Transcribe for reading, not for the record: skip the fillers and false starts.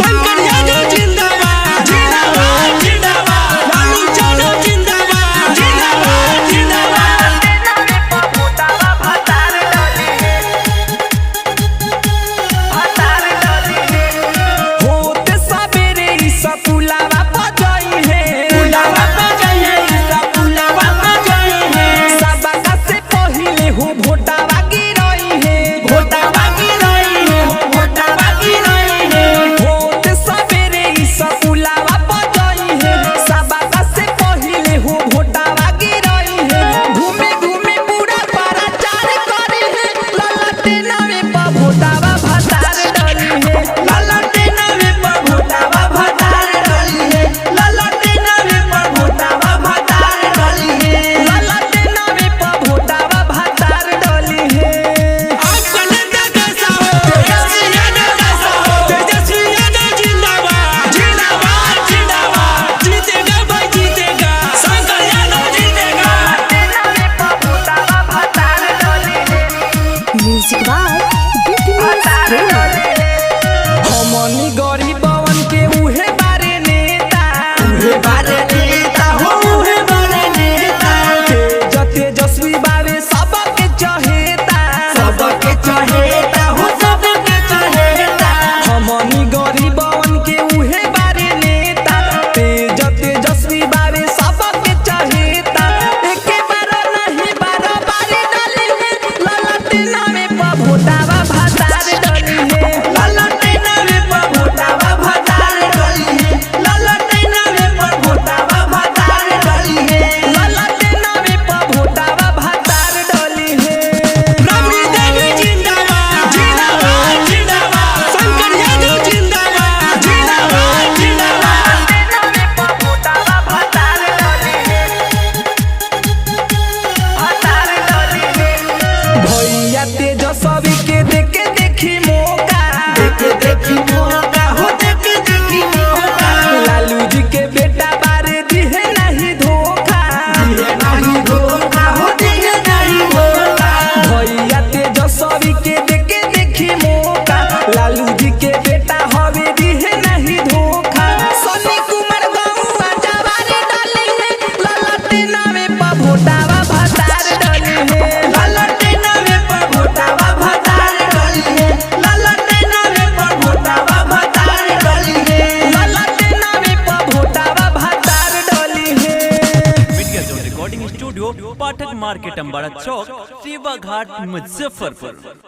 शंकर यादव जिंदाबाद जिंदाबाद जिंदाबाद, लालू यादव जिंदाबाद जिंदाबाद जिंदाबाद। होते सबेरे ई सपुलावा बजाई है, पुलावा बजाई है, ई सपुलावा बजाई है। सबका से पहिले हो भोटावा गिराई है, भोटावा गिराई है, भोटावा गिराई है। होते सबेरे ई सपुलावा बजाई है, सबका से पहिले हो भोटावा गिराई है। घूमे घूमे पूरा प्रचार करे है, ललटे नावे पर भोटावा भतार डली है, ललटे नावे पर भोटावा भतार डली है, ललटे नावे पर भोटावा भतार डली है, ललटे नावे पर भोटावा भतार डली है। आपका नेता कैसा हो? तेजस्वी यादव कैसा हो? तेजस्वी यादव जिंदाबाद जिंदाबाद जिंदाबाद, जीतेगा भाई जीतेगा, शंकर यादव जीतेगा। म्यूजिक बाय हमनी गरीबवन के उहे बारे नेता, उहे बारे नेता हो, उहे बारे नेता। तेजस्वी बारे सबके चहेता, सबके चहेता हो, सबके चहेता। हमनी गरीबवन के उहे बारे नेता, तेजस्वी बारे सबके चहेता। एके बार नहीं बार बारे डली है, ललटे नामे पर भोटावा भतार डली है, ललटे नामे पर भोटावा भतार डली है, ललटे नामे पर भोटावा भतार डली है, ललटे नामे पर भोटावा भतार डली है। राबड़ी देवी जिंदाबाद जिंदाबाद जिंदाबाद, शंकर यादव जिंदाबाद जिंदाबाद जिंदाबाद। भैया तेजस्वी के देखे देखी मौका, देखे देखी मौका हो, देखे देखी मौका। लालू जी के बेटा बारे दिहे नहीं धोखा, दिहे नहीं धोखा हो, दिहे नहीं धोखा। भैया तेजस्वी के देखे देखी मौका, लालू जी के बेटा हवे दिहे नहीं धोखा। सनी कुमार गौआ जवारे डली है, ललटे नामे पर भोटावा भतार डली है, ललटे नामे पर भोटावा भतार डली है, ललटे नामे पर भोटावा भतार डली है, ललटे नामे पर भोटावा भतार डली है। Media zone recording studio, Pathak market, Ambada Chowk, Sewa Ghat, Muzaffarpur.